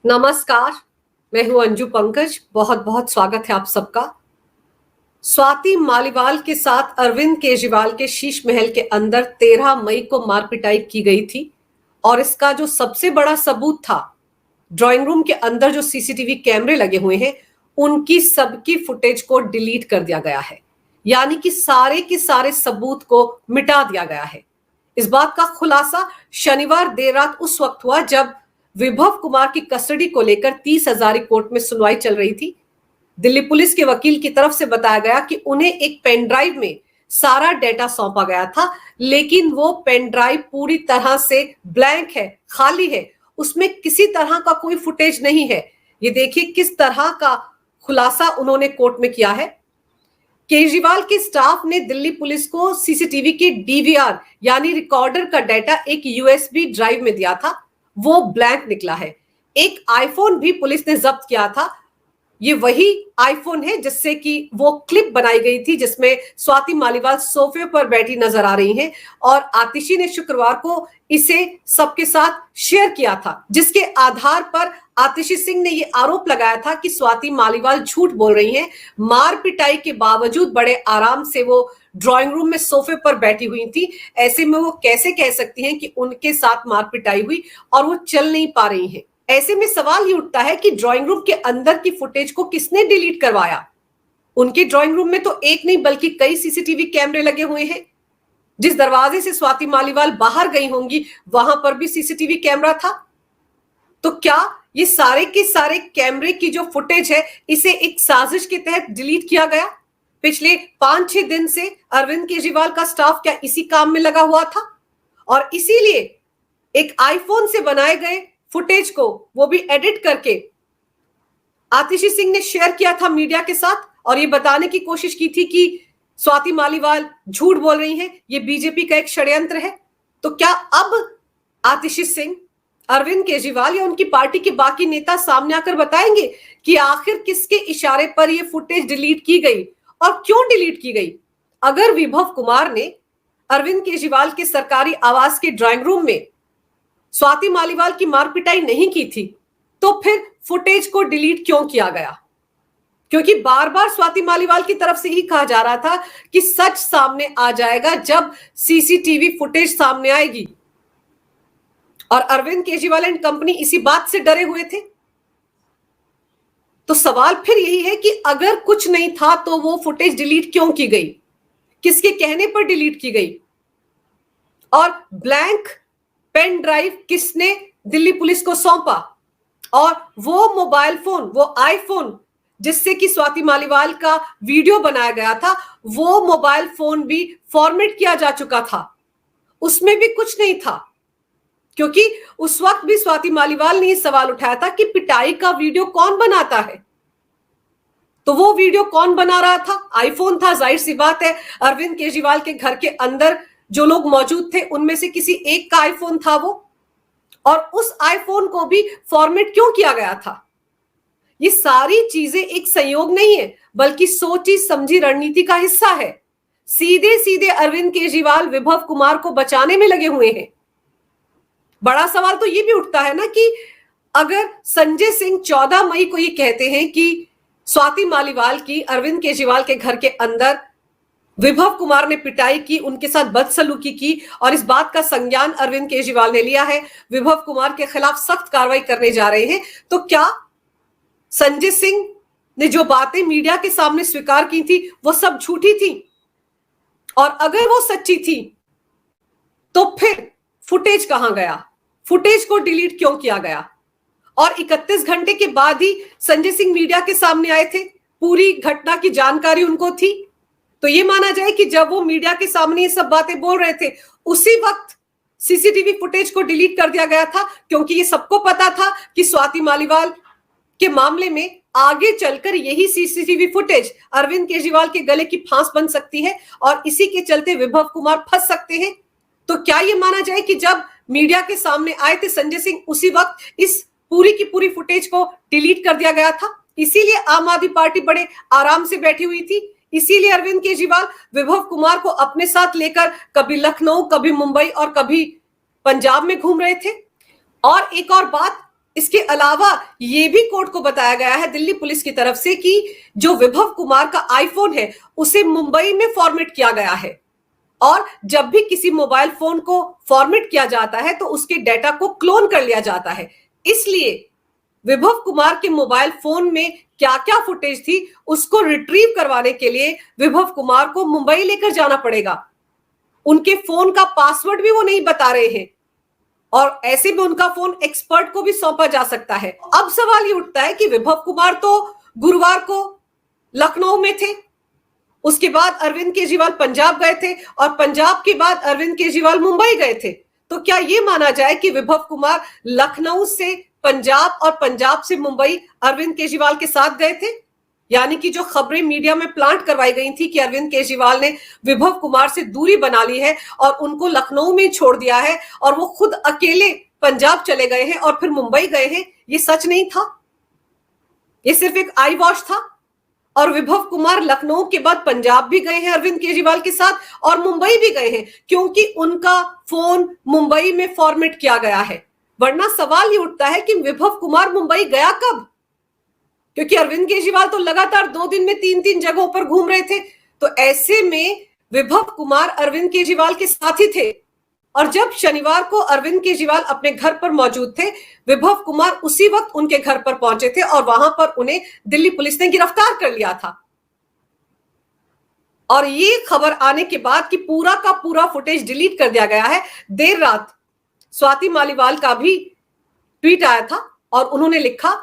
नमस्कार। मैं हूं अंजू पंकज। बहुत बहुत स्वागत है आप सबका। स्वाति मालीवाल के साथ अरविंद केजरीवाल के शीश महल के अंदर 13 मई को मार पिटाई की गई थी और इसका जो सबसे बड़ा सबूत था, ड्राइंग रूम के अंदर जो सीसीटीवी कैमरे लगे हुए हैं उनकी सबकी फुटेज को डिलीट कर दिया गया है। यानी कि सारे के सारे सबूत को मिटा दिया गया है। इस बात का खुलासा शनिवार देर रात उस वक्त हुआ जब विभव कुमार की कस्टडी को लेकर 30 हजारी कोर्ट में सुनवाई चल रही थी। दिल्ली पुलिस के वकील की तरफ से बताया गया कि उन्हें एक पेन ड्राइव में सारा डेटा सौंपा गया था, लेकिन वो पेन ड्राइव पूरी तरह से ब्लैंक है, खाली है, उसमें किसी तरह का कोई फुटेज नहीं है। ये देखिए किस तरह का खुलासा उन्होंने कोर्ट में किया है। केजरीवाल के स्टाफ ने दिल्ली पुलिस को सीसीटीवी के डीवीआर यानी रिकॉर्डर का डेटा एक यूएसबी ड्राइव में दिया था, वो ब्लैंक निकला है। एक आईफोन भी पुलिस ने जब्त किया था। ये वही आईफोन है जिससे कि वो क्लिप बनाई गई थी जिसमें स्वाति मालीवाल सोफे पर बैठी नजर आ रही हैं और आतिशी ने शुक्रवार को इसे सबके साथ शेयर किया था, जिसके आधार पर आतिशी सिंह ने ये आरोप लगाया था कि स्वाति मालीवाल झूठ बोल रही हैं। मार पिटाई के बावजूद बड़े आराम से वो ड्राइंग रूम में सोफे पर बैठी हुई थी। ऐसे में वो कैसे कह सकती हैं कि उनके साथ मार पिटाई हुई और वो चल नहीं पा रही हैं। ऐसे में सवाल ये उठता है कि ड्राइंग रूम के अंदर की फुटेज को किसने डिलीट करवाया। उनके ड्राइंग रूम में तो एक नहीं बल्कि कई सीसीटीवी कैमरे लगे हुए हैं। जिस दरवाजे से स्वाति मालीवाल बाहर गई होंगी वहां पर भी सीसीटीवी कैमरा था। तो क्या ये सारे के सारे कैमरे की जो फुटेज है इसे एक साजिश के तहत डिलीट किया गया? पिछले 5-6 दिन से अरविंद केजरीवाल का स्टाफ क्या इसी काम में लगा हुआ था और इसीलिए एक आईफोन से बनाए गए फुटेज को वो भी एडिट करके आतिशी सिंह ने शेयर किया था मीडिया के साथ और ये बताने की कोशिश की थी कि स्वाति मालीवाल झूठ बोल रही हैं, ये बीजेपी का एक षड्यंत्र है। तो क्या अब आतिशी सिंह, अरविंद केजरीवाल या उनकी पार्टी के बाकी नेता सामने आकर बताएंगे कि आखिर किसके इशारे पर यह फुटेज डिलीट की गई और क्यों डिलीट की गई? अगर विभव कुमार ने अरविंद केजरीवाल के सरकारी आवास के ड्राइंग रूम में स्वाति मालीवाल की मारपिटाई नहीं की थी तो फिर फुटेज को डिलीट क्यों किया गया? क्योंकि बार बार स्वाति मालीवाल की तरफ से ही कहा जा रहा था कि सच सामने आ जाएगा जब सीसीटीवी फुटेज सामने आएगी और अरविंद केजरीवाल एंड कंपनी इसी बात से डरे हुए थे। तो सवाल फिर यही है कि अगर कुछ नहीं था तो वो फुटेज डिलीट क्यों की गई, किसके कहने पर डिलीट की गई और ब्लैंक पेन ड्राइव किसने दिल्ली पुलिस को सौंपा और वो मोबाइल फोन, वो आईफोन जिससे कि स्वाति मालीवाल का वीडियो बनाया गया था, वो मोबाइल फोन भी फॉर्मेट किया जा चुका था, उसमें भी कुछ नहीं था। क्योंकि उस वक्त भी स्वाति मालीवाल ने यह सवाल उठाया था कि पिटाई का वीडियो कौन बनाता है, तो वो वीडियो कौन बना रहा था? आईफोन था, जाहिर सी बात है अरविंद केजरीवाल के घर के अंदर जो लोग मौजूद थे उनमें से किसी एक का आईफोन था वो, और उस आईफोन को भी फॉर्मेट क्यों किया गया था? ये सारी चीजें एक संयोग नहीं है बल्कि सोची समझी रणनीति का हिस्सा है। सीधे सीधे अरविंद केजरीवाल विभव कुमार को बचाने में लगे हुए हैं। बड़ा सवाल तो ये भी उठता है ना कि अगर संजय सिंह 14 मई को ये कहते हैं कि स्वाति मालीवाल की अरविंद केजरीवाल के घर के अंदर विभव कुमार ने पिटाई की, उनके साथ बदसलूकी की और इस बात का संज्ञान अरविंद केजरीवाल ने लिया है, विभव कुमार के खिलाफ सख्त कार्रवाई करने जा रहे हैं, तो क्या संजय सिंह ने जो बातें मीडिया के सामने स्वीकार की थी वो सब झूठी थी? और अगर वो सच्ची थी तो फिर फुटेज कहां गया? फुटेज को डिलीट क्यों किया गया? और 31 घंटे के बाद ही संजय सिंह मीडिया के सामने आए थे, पूरी घटना की जानकारी उनको थी। तो ये माना जाए कि जब वो मीडिया के सामने ये सब बातें बोल रहे थे उसी वक्त सीसीटीवी फुटेज को डिलीट कर दिया गया था, क्योंकि ये सबको पता था कि स्वाति मालीवाल के मामले में आगे चलकर यही सीसीटीवी फुटेज अरविंद केजरीवाल के गले की फांस बन सकती है और इसी के चलते विभव कुमार फंस सकते हैं। तो क्या ये माना जाए कि जब मीडिया के सामने आए थे संजय सिंह उसी वक्त इस पूरी की पूरी फुटेज को डिलीट कर दिया गया था? इसीलिए आम आदमी पार्टी बड़े आराम से बैठी हुई थी, इसीलिए अरविंद केजरीवाल विभव कुमार को अपने साथ लेकर कभी लखनऊ, कभी मुंबई और कभी पंजाब में घूम रहे थे। और एक और बात, इसके अलावा यह भी कोर्ट को बताया गया है दिल्ली पुलिस की तरफ से कि जो विभव कुमार का आईफोन है उसे मुंबई में फॉर्मेट किया गया है, और जब भी किसी मोबाइल फोन को फॉर्मेट किया जाता है तो उसके डेटा को क्लोन कर लिया जाता है। इसलिए विभव कुमार के मोबाइल फोन में क्या क्या फुटेज थी उसको रिट्रीव करवाने के लिए विभव कुमार को मुंबई लेकर जाना पड़ेगा। उनके फोन का पासवर्ड भी वो नहीं बता रहे हैं, और ऐसे में उनका फोन एक्सपर्ट को भी सौंपा जा सकता है। अब सवाल ये उठता है कि विभव कुमार तो गुरुवार को लखनऊ में थे, उसके बाद अरविंद केजरीवाल पंजाब गए थे, और पंजाब के बाद अरविंद केजरीवाल मुंबई गए थे। तो क्या यह माना जाए कि विभव कुमार लखनऊ से पंजाब और पंजाब से मुंबई अरविंद केजरीवाल के साथ गए थे? यानी कि जो खबरें मीडिया में प्लांट करवाई गई थी कि अरविंद केजरीवाल ने विभव कुमार से दूरी बना ली है और उनको लखनऊ में छोड़ दिया है और वो खुद अकेले पंजाब चले गए हैं और फिर मुंबई गए हैं, ये सच नहीं था, ये सिर्फ एक आई वॉश था। और विभव कुमार लखनऊ के बाद पंजाब भी गए हैं अरविंद केजरीवाल के साथ और मुंबई भी गए हैं, क्योंकि उनका फोन मुंबई में फॉर्मेट किया गया है। वरना सवाल ये उठता है कि विभव कुमार मुंबई गया कब? क्योंकि अरविंद केजरीवाल तो लगातार 2 दिन में 3-3 जगहों पर घूम रहे थे, तो ऐसे में विभव कुमार अरविंद केजरीवाल के साथ ही थे। और जब शनिवार को अरविंद केजरीवाल अपने घर पर मौजूद थे, विभव कुमार उसी वक्त उनके घर पर पहुंचे थे और वहां पर उन्हें दिल्ली पुलिस ने गिरफ्तार कर लिया था। और ये खबर आने के बाद कि पूरा का पूरा फुटेज डिलीट कर दिया गया है, देर रात स्वाति मालीवाल का भी ट्वीट आया था और उन्होंने लिखा,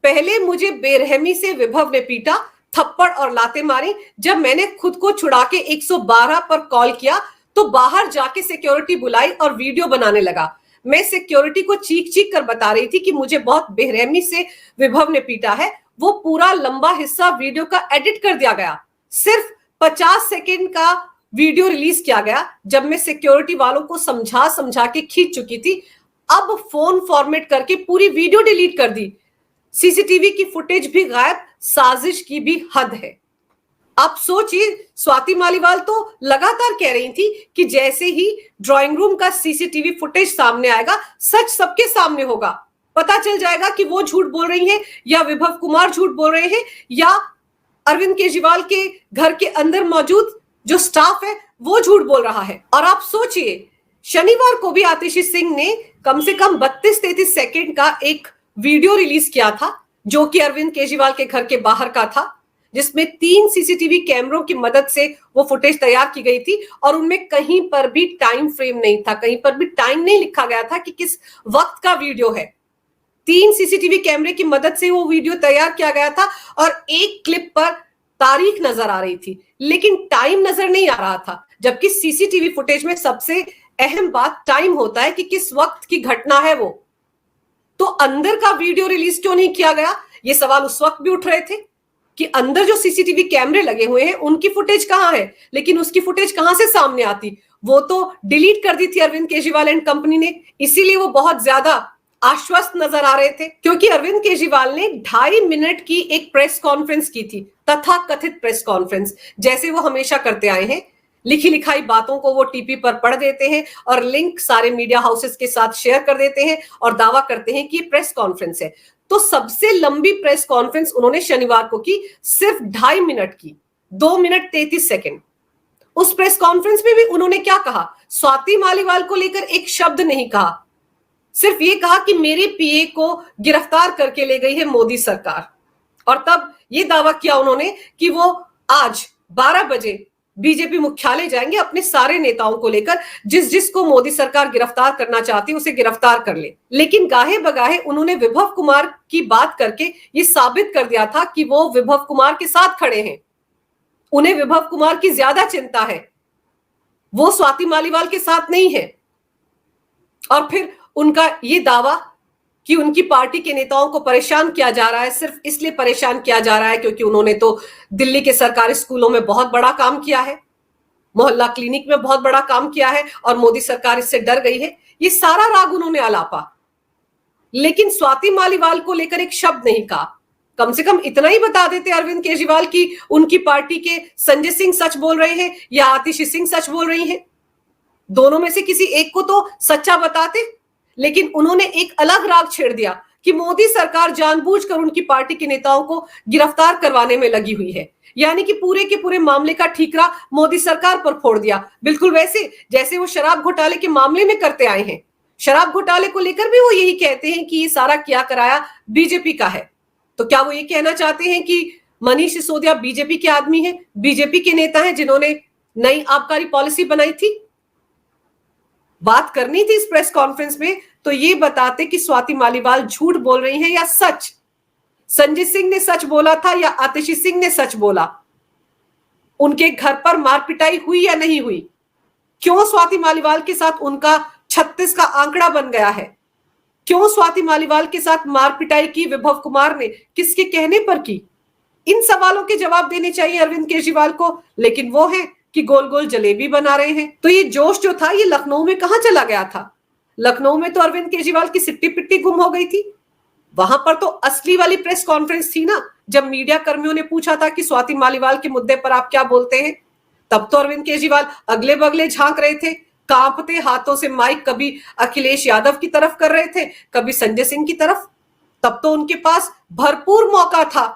पहले मुझे बेरहमी से विभव ने पीटा, थप्पड़ और लाते मारी। जब मैंने खुद को छुड़ा के 112 पर कॉल किया तो बाहर जाके सिक्योरिटी बुलाई और वीडियो बनाने लगा। मैं सिक्योरिटी को चीख चीख कर बता रही थी कि मुझे बहुत बेरहमी से विभव ने पीटा है। वो पूरा लंबा हिस्सा वीडियो का एडिट कर दिया गया, सिर्फ 50 सेकेंड का वीडियो रिलीज किया गया जब मैं सिक्योरिटी वालों को समझा समझा के खींच चुकी थी। अब फोन फॉर्मेट करके पूरी वीडियो डिलीट कर दी, सीसीटीवी की फुटेज भी गायब, साजिश की भी हद है। आप सोचिए, स्वाति मालीवाल तो लगातार कह रही थी कि जैसे ही ड्राइंग रूम का सीसीटीवी फुटेज सामने आएगा सच सबके सामने होगा, पता चल जाएगा कि वो झूठ बोल रही हैं या विभव कुमार झूठ बोल रहे हैं या अरविंद केजरीवाल के घर के अंदर मौजूद जो स्टाफ है वो झूठ बोल रहा है। और आप सोचिए, शनिवार को भी आतिशी सिंह ने कम से कम 32-33 सेकेंड का एक वीडियो रिलीज किया था जो कि अरविंद केजरीवाल के घर के बाहर का था, जिसमें 3 सीसीटीवी कैमरों की मदद से वो फुटेज तैयार की गई थी और उनमें कहीं पर भी टाइम फ्रेम नहीं था, कहीं पर भी टाइम नहीं लिखा गया था कि किस वक्त का वीडियो है। 3 सीसीटीवी कैमरे की मदद से वो वीडियो तैयार किया गया था और एक क्लिप पर तारीख नजर आ रही थी लेकिन टाइम नजर नहीं आ रहा था, जबकि सीसीटीवी फुटेज में सबसे अहम बात टाइम होता है कि किस वक्त की घटना है वो। तो अंदर का वीडियो रिलीज क्यों नहीं किया गया, ये सवाल उस वक्त भी उठ रहे थे कि अंदर जो सीसीटीवी कैमरे लगे हुए हैं उनकी फुटेज कहां है, लेकिन उसकी फुटेज कहां से सामने आती, वो तो डिलीट कर दी थी अरविंद केजरीवाल एंड कंपनी ने। इसीलिए वो बहुत ज्यादा आश्वस्त नजर आ रहे थे, क्योंकि अरविंद केजरीवाल ने 2.5 मिनट की एक प्रेस कॉन्फ्रेंस की थी, तथा कथित प्रेस कॉन्फ्रेंस, जैसे वो हमेशा करते आए हैं। लिखी लिखाई बातों को वो टीपी पर पढ़ देते हैं और लिंक सारे मीडिया हाउसेस के साथ शेयर कर देते हैं और दावा करते हैं कि प्रेस कॉन्फ्रेंस है। तो सबसे लंबी प्रेस कॉन्फ्रेंस उन्होंने शनिवार को की, सिर्फ 2.5 मिनट की, 2 मिनट 33 सेकेंड। उस प्रेस कॉन्फ्रेंस में भी उन्होंने क्या कहा, स्वाति मालीवाल को लेकर एक शब्द नहीं कहा, सिर्फ ये कहा कि मेरे पीए को गिरफ्तार करके ले गई है मोदी सरकार। और तब ये दावा किया उन्होंने कि वो आज 12 बजे बीजेपी मुख्यालय जाएंगे अपने सारे नेताओं को लेकर, जिस जिसको मोदी सरकार गिरफ्तार करना चाहती है उसे गिरफ्तार कर ले। लेकिन गाहे बगाहे उन्होंने विभव कुमार की बात करके ये साबित कर दिया था कि वो विभव कुमार के साथ खड़े हैं, उन्हें विभव कुमार की ज्यादा चिंता है, वो स्वाति मालीवाल के साथ नहीं है। और फिर उनका ये दावा कि उनकी पार्टी के नेताओं को परेशान किया जा रहा है, सिर्फ इसलिए परेशान किया जा रहा है क्योंकि उन्होंने तो दिल्ली के सरकारी स्कूलों में बहुत बड़ा काम किया है, मोहल्ला क्लिनिक में बहुत बड़ा काम किया है और मोदी सरकार इससे डर गई है। ये सारा राग उन्होंने आलापा, लेकिन स्वाति मालीवाल को लेकर एक शब्द नहीं कहा। कम से कम इतना ही बता देते अरविंद केजरीवाल की उनकी पार्टी के संजय सिंह सच बोल रहे हैं या आतिशी सिंह सच बोल रही हैं, दोनों में से किसी एक को तो सच्चा बताते। लेकिन उन्होंने एक अलग राग छेड़ दिया कि मोदी सरकार जानबूझकर उनकी पार्टी के नेताओं को गिरफ्तार करवाने में लगी हुई है, यानी कि पूरे के पूरे मामले का ठीकरा मोदी सरकार पर फोड़ दिया, बिल्कुल वैसे जैसे वो शराब घोटाले के मामले में करते आए हैं। शराब घोटाले को लेकर भी वो यही कहते हैं कि ये सारा किया कराया बीजेपी का है। तो क्या वो ये कहना चाहते हैं कि मनीष सिसोदिया बीजेपी के आदमी हैं, बीजेपी के नेता हैं जिन्होंने नई आबकारी पॉलिसी बनाई थी? बात करनी थी इस प्रेस कॉन्फ्रेंस में तो ये बताते कि स्वाति मालीवाल झूठ बोल रही हैं या सच। संजय सिंह ने सच बोला था या आतिशी सिंह ने सच बोला? उनके घर पर मारपिटाई हुई या नहीं हुई? क्यों स्वाति मालीवाल के साथ उनका 36 का आंकड़ा बन गया है? क्यों स्वाति मालीवाल के साथ मारपिटाई की विभव कुमार ने, किसके कहने पर की? इन सवालों के जवाब देने चाहिए अरविंद केजरीवाल को, लेकिन वो है कि गोल गोल जलेबी बना रहे हैं। तो ये जोश जो था ये लखनऊ में कहां चला गया था? लखनऊ में तो अरविंद केजरीवाल की सिट्टी पिट्टी गुम हो गई थी। वहां पर तो असली वाली प्रेस कॉन्फ्रेंस थी ना, जब मीडिया कर्मियों ने पूछा था कि स्वाति मालीवाल के मुद्दे पर आप क्या बोलते हैं। तब तो अरविंद केजरीवाल अगले बगले झांक रहे थे, कांपते हाथों से माइक कभी अखिलेश यादव की तरफ कर रहे थे, कभी संजय सिंह की तरफ। तब तो उनके पास भरपूर मौका था,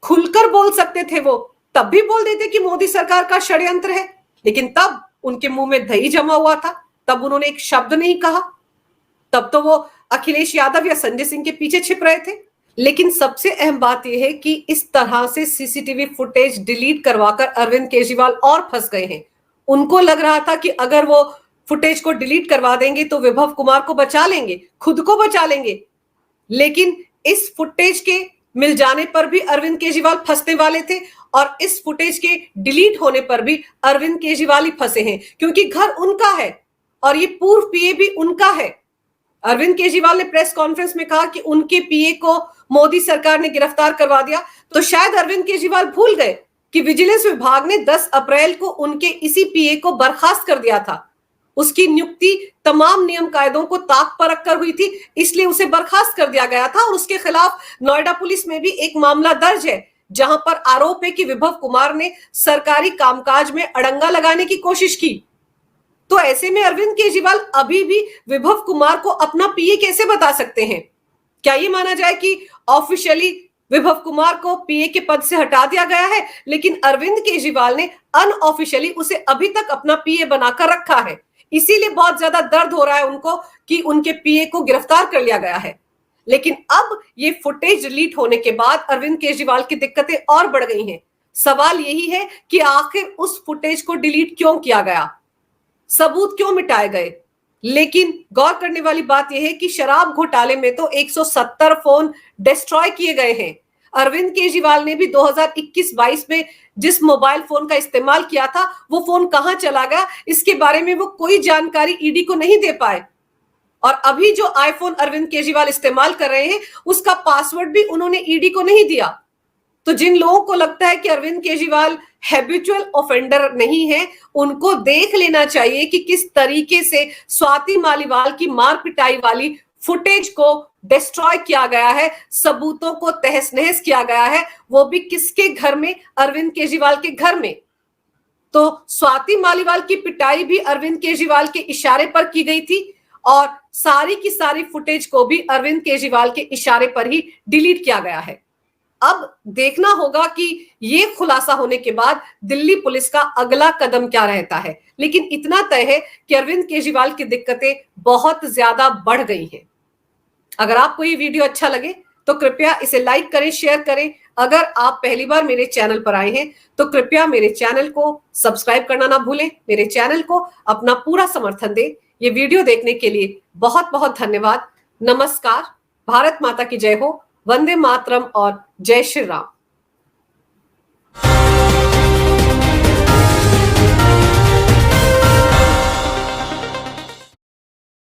खुलकर बोल सकते थे वो, तब भी बोल देते कि मोदी सरकार का षड्यंत्र है, लेकिन तब उनके मुंह में दही जमा हुआ था, तब उन्होंने एक शब्द नहीं कहा। तब तो वो अखिलेश यादव या संजय सिंह के पीछे छिप रहे थे। लेकिन सबसे अहम बात यह है कि इस तरह से सीसीटीवी फुटेज डिलीट करवाकर अरविंद केजरीवाल और फंस गए हैं। उनको लग रहा था कि अगर वो फुटेज को डिलीट करवा देंगे तो विभव कुमार को बचा लेंगे, खुद को बचा लेंगे। लेकिन इस फुटेज के मिल जाने पर भी अरविंद केजरीवाल फंसने वाले थे और इस फुटेज के डिलीट होने पर भी अरविंद केजरीवाल ही फंसे हैं, क्योंकि घर उनका है और ये पूर्व पीए भी उनका है। अरविंद केजरीवाल ने प्रेस कॉन्फ्रेंस में कहा कि उनके पीए को मोदी सरकार ने गिरफ्तार करवा दिया, तो शायद अरविंद केजरीवाल भूल गए कि विजिलेंस विभाग ने 10 अप्रैल को उनके इसी पीए को बर्खास्त कर दिया था। उसकी नियुक्ति तमाम नियम कायदों को ताक पर रखकर हुई थी, इसलिए उसे बर्खास्त कर दिया गया था और उसके खिलाफ नोएडा पुलिस में भी एक मामला दर्ज है, जहां पर आरोप है कि विभव कुमार ने सरकारी कामकाज में अड़ंगा लगाने की कोशिश की। तो ऐसे में अरविंद केजरीवाल अभी भी विभव कुमार को अपना पीए कैसे बता सकते हैं? क्या ये माना जाए कि ऑफिशियली विभव कुमार को पीए के पद से हटा दिया गया है, लेकिन अरविंद केजरीवाल ने अनऑफिशियली उसे अभी तक अपना पीए बनाकर रखा है? इसीलिए बहुत ज्यादा दर्द हो रहा है उनको कि उनके पीए को गिरफ्तार कर लिया गया है। लेकिन अब ये फुटेज डिलीट होने के बाद अरविंद केजरीवाल की दिक्कतें और बढ़ गई हैं। सवाल यही है कि आखिर उस फुटेज को डिलीट क्यों किया गया, सबूत क्यों मिटाए गए? लेकिन गौर करने वाली बात यह है कि शराब घोटाले में तो 170 फोन डिस्ट्रॉय किए गए हैं। अरविंद केजरीवाल ने भी 2021-22 में जिस मोबाइल फोन का इस्तेमाल किया था वो फोन कहां चला गया, इसके बारे में वो कोई जानकारी ईडी को नहीं दे पाए। और अभी जो आईफोन अरविंद केजरीवाल इस्तेमाल कर रहे हैं उसका पासवर्ड भी उन्होंने ईडी को नहीं दिया। तो जिन लोगों को लगता है कि अरविंद केजरीवाल हैबिचुअल ऑफेंडर नहीं है, उनको देख लेना चाहिए कि किस तरीके से स्वाति मालीवाल की मार पिटाई वाली फुटेज को डिस्ट्रॉय किया गया है, सबूतों को तहस नहस किया गया है, वो भी किसके घर में? अरविंद केजरीवाल के घर में। तो स्वाति मालीवाल की पिटाई भी अरविंद केजरीवाल के इशारे पर की गई थी और सारी की सारी फुटेज को भी अरविंद केजरीवाल के इशारे पर ही डिलीट किया गया है। अब देखना होगा कि ये खुलासा होने के बाद दिल्ली पुलिस का अगला कदम क्या रहता है। लेकिन इतना तय है कि अरविंद केजरीवाल की दिक्कतें बहुत ज्यादा बढ़ गई हैं। अगर आपको ये वीडियो अच्छा लगे तो कृपया इसे लाइक करें, शेयर करें। अगर आप पहली बार मेरे चैनल पर आए हैं तो कृपया मेरे चैनल को सब्सक्राइब करना ना भूलें, मेरे चैनल को अपना पूरा समर्थन दें। ये वीडियो देखने के लिए बहुत बहुत धन्यवाद। नमस्कार, भारत माता की जय हो, वंदे मातरम और जय श्री राम।